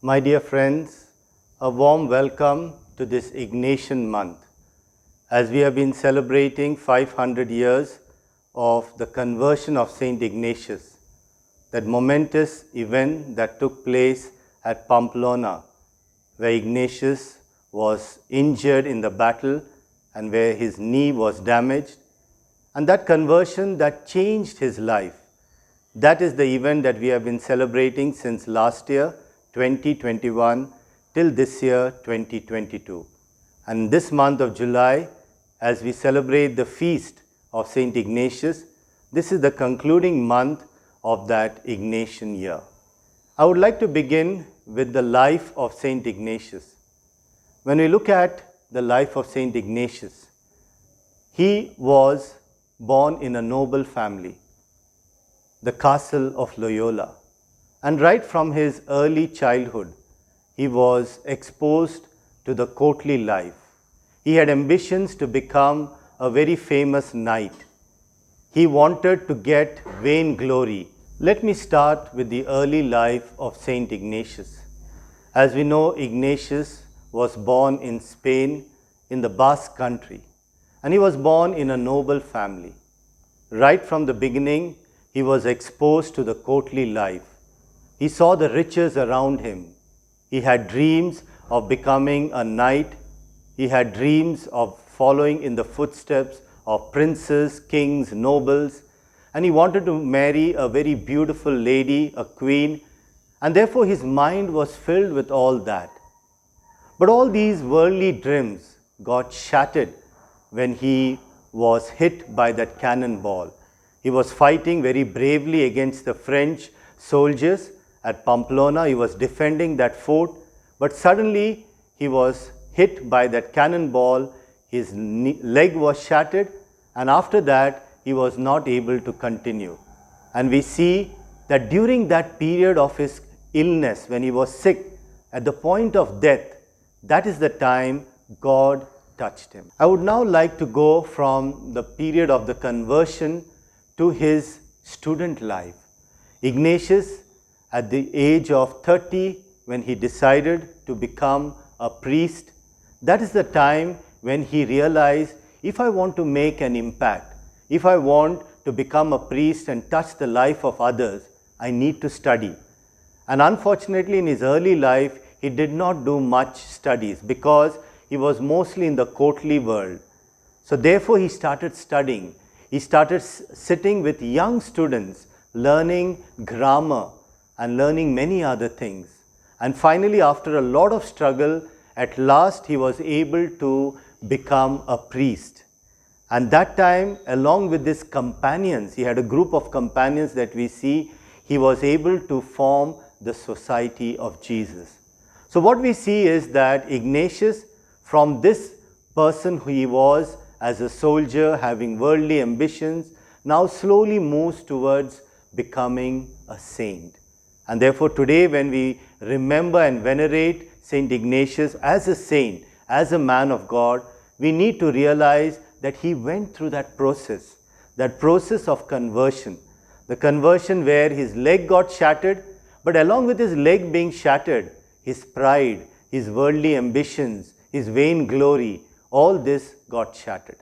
My dear friends, a warm welcome to this Ignatian month. As we have been celebrating 500 years of the conversion of Saint Ignatius, that momentous event that took place at Pamplona, where Ignatius was injured in the battle and where his knee was damaged, and that conversion that changed his life. That is the event that we have been celebrating since last year, 2021, till this year, 2022. And this month of July, as we celebrate the feast of Saint Ignatius, this is the concluding month of that Ignatian year. I would like to begin with the life of Saint Ignatius. When we look at the life of Saint Ignatius, he was born in a noble family, the castle of Loyola. And right from his early childhood, he was exposed to the courtly life. He had ambitions to become a very famous knight. He wanted to get vainglory. Let me start with the early life of Saint Ignatius. As we know, Ignatius was born in Spain in the Basque country, and he was born in a noble family. Right from the beginning, he was exposed to the courtly life. He saw the riches around him. He had dreams of becoming a knight. He had dreams of following in the footsteps of princes, kings, nobles. And he wanted to marry a very beautiful lady, a queen. And therefore his mind was filled with all that. But all these worldly dreams got shattered when he was hit by that cannonball. He was fighting very bravely against the French soldiers at Pamplona. He was defending that fort, but suddenly he was hit by that cannonball. His leg was shattered, and after that he was not able to continue. And we see that during that period of his illness, when he was sick, at the point of death, that is the time God touched him. I would now like to go from the period of the conversion to his student life. Ignatius, at the age of 30, when he decided to become a priest, that is the time when he realized, if I want to make an impact, if I want to become a priest and touch the life of others, I need to study. And unfortunately, in his early life, he did not do much studies because he was mostly in the courtly world. So therefore, he started studying. He started sitting with young students, learning grammar and learning many other things. And finally, after a lot of struggle, at last he was able to become a priest. And that time, along with his companions, he had a group of companions that we see, he was able to form the Society of Jesus. So what we see is that Ignatius, from this person who he was as a soldier having worldly ambitions, now slowly moves towards becoming a saint. And therefore today, when we remember and venerate Saint Ignatius as a saint, as a man of God, we need to realize that he went through that process of conversion. The conversion where his leg got shattered, but along with his leg being shattered, his pride, his worldly ambitions, his vainglory, all this got shattered.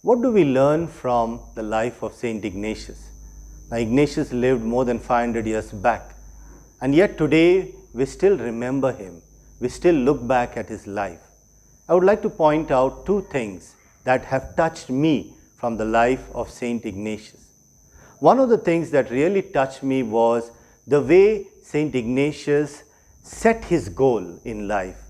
What do we learn from the life of Saint Ignatius? Now, Ignatius lived more than 500 years back, and yet today we still remember him. We still look back at his life. I would like to point out two things that have touched me from the life of Saint Ignatius. One of the things that really touched me was the way Saint Ignatius set his goal in life.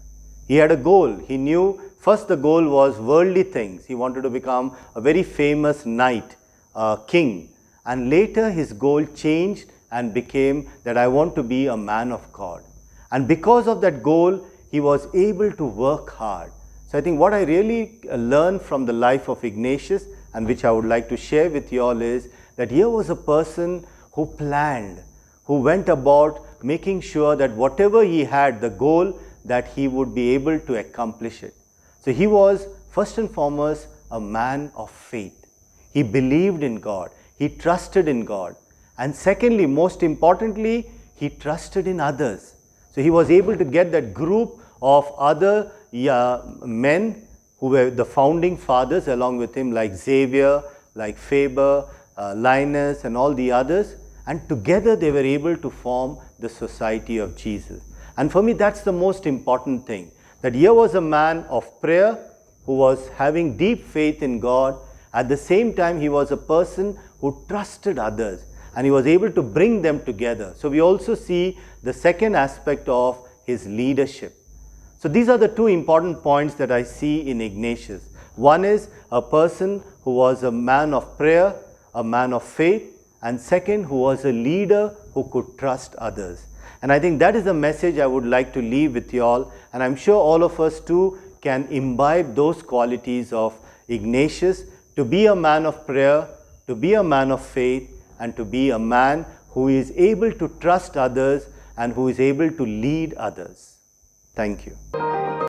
He had a goal. He knew first the goal was worldly things. He wanted to become a very famous knight, a king. And later his goal changed and became that I want to be a man of God. And because of that goal, he was able to work hard. So I think what I really learned from the life of Ignatius, and which I would like to share with you all, is that here was a person who planned, who went about making sure that whatever he had, the goal, that he would be able to accomplish it. So he was first and foremost a man of faith. He believed in God. He trusted in God. And secondly, most importantly, he trusted in others. So he was able to get that group of other men who were the founding fathers along with him, like Xavier, like Faber, Linus, and all the others, and together they were able to form the Society of Jesus. And for me, that's the most important thing, that here was a man of prayer who was having deep faith in God. At the same time, he was a person who trusted others, and he was able to bring them together. So we also see the second aspect of his leadership. So these are the two important points that I see in Ignatius. One is a person who was a man of prayer, a man of faith, and second, who was a leader who could trust others. And I think that is the message I would like to leave with you all, and I'm sure all of us too can imbibe those qualities of Ignatius, to be a man of prayer, to be a man of faith, and to be a man who is able to trust others and who is able to lead others. Thank you.